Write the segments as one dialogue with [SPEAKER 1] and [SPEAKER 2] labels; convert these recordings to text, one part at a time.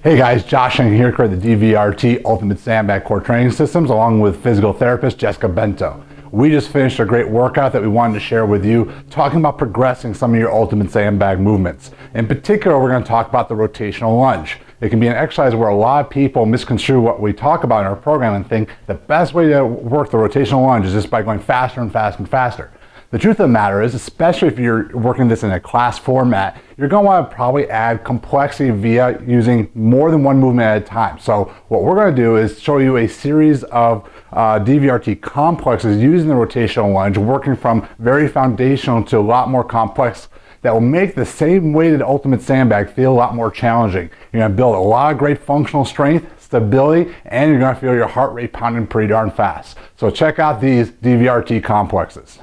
[SPEAKER 1] Hey guys, Josh here, creator of the DVRT Ultimate Sandbag Core Training Systems, along with physical therapist Jessica Bento. We just finished a great workout that we wanted to share with you, talking about progressing some of your ultimate sandbag movements. In particular, we're going to talk about the rotational lunge. It can be an exercise where a lot of people misconstrue what we talk about in our program and think the best way to work the rotational lunge is just by going faster and faster and faster. The truth of the matter is, especially if you're working this in a class format, you're going to want to probably add complexity via using more than one movement at a time. So what we're going to do is show you a series of DVRT complexes using the rotational lunge, working from very foundational to a lot more complex, that will make the same weighted ultimate sandbag feel a lot more challenging. You're going to build a lot of great functional strength, stability, and you're going to feel your heart rate pounding pretty darn fast. So check out these DVRT complexes.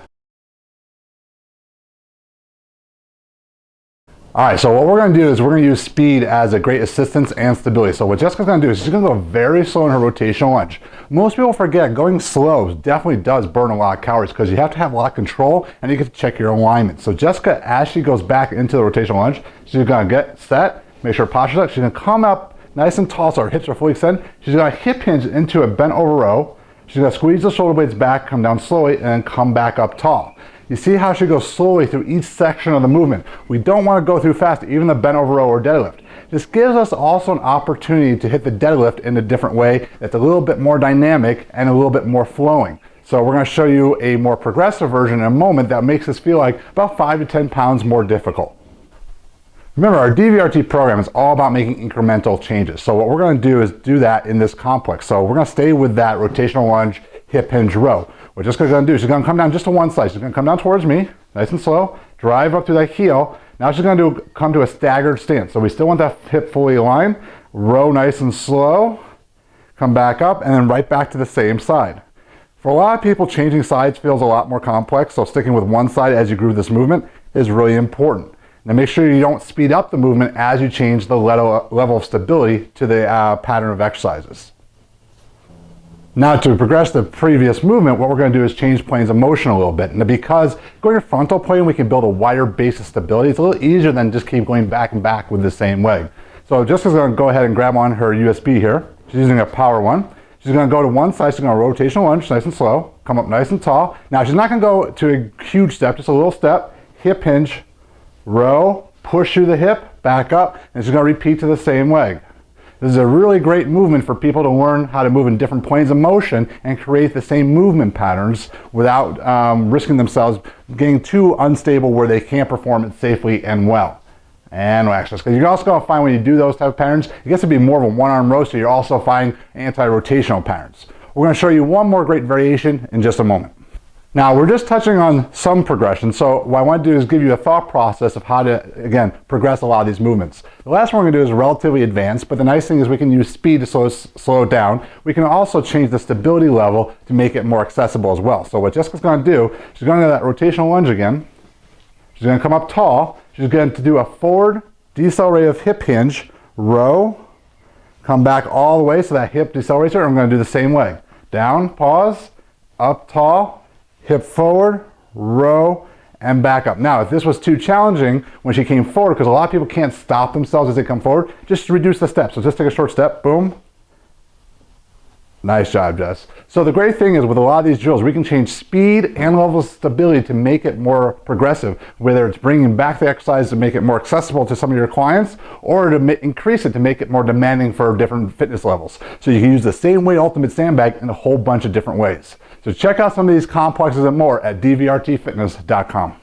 [SPEAKER 1] Alright, so what we're going to do is we're going to use speed as a great assistance and stability. So what Jessica's going to do is she's going to go very slow in her rotational lunge. Most people forget going slow definitely does burn a lot of calories because you have to have a lot of control and you get to check your alignment. So Jessica, as she goes back into the rotational lunge, she's going to get set, make sure her posture's up. She's going to come up nice and tall so her hips are fully extended. She's going to hip hinge into a bent over row. She's going to squeeze the shoulder blades back, come down slowly, and then come back up tall. You see how she goes slowly through each section of the movement. We don't want to go through fast, even the bent over row or deadlift. This gives us also an opportunity to hit the deadlift in a different way that's a little bit more dynamic and a little bit more flowing. So we're going to show you a more progressive version in a moment that makes us feel like about 5 to 10 pounds more difficult. Remember, our DVRT program is all about making incremental changes. So what we're going to do is do that in this complex. So we're going to stay with that rotational lunge, hip hinge row. What Jessica's going to do, she's going to come down just to one side. She's going to come down towards me, nice and slow, drive up through that heel. Now she's going to come to a staggered stance. So we still want that hip fully aligned, row nice and slow, come back up, and then right back to the same side. For a lot of people, changing sides feels a lot more complex, so sticking with one side as you groove this movement is really important. Now make sure you don't speed up the movement as you change the level of stability to the pattern of exercises. Now to progress the previous movement, what we're going to do is change planes of motion a little bit. And because going to frontal plane, we can build a wider base of stability. It's a little easier than just keep going back and back with the same leg. So Jessica's going to go ahead and grab on her USB here. She's using a power one. She's going to go to one side. She's going to rotational lunge, nice and slow. Come up nice and tall. Now she's not going to go to a huge step, just a little step. Hip hinge, row, push through the hip, back up, and she's going to repeat to the same leg. This is a really great movement for people to learn how to move in different planes of motion and create the same movement patterns without risking themselves getting too unstable where they can't perform it safely and well. And access, because you're also going to find when you do those type of patterns, it gets to be more of a one-arm row, so you're also finding anti-rotational patterns. We're going to show you one more great variation in just a moment. Now, we're just touching on some progression, so what I want to do is give you a thought process of how to, again, progress a lot of these movements. The last one we're going to do is relatively advanced, but the nice thing is we can use speed to slow it down. We can also change the stability level to make it more accessible as well. So what Jessica's going to do, she's going to do that rotational lunge again. She's going to come up tall. She's going to do a forward decelerative hip hinge, row, come back all the way so that hip decelerates her. I'm going to do the same leg. Down, pause, up tall, hip forward, row, and back up. Now, if this was too challenging when she came forward, because a lot of people can't stop themselves as they come forward, just reduce the steps. So just take a short step, boom. Nice job, Jess. So the great thing is with a lot of these drills, we can change speed and level of stability to make it more progressive, whether it's bringing back the exercise to make it more accessible to some of your clients, or to increase it to make it more demanding for different fitness levels. So you can use the same weight ultimate sandbag in a whole bunch of different ways. So check out some of these complexes and more at dvrtfitness.com.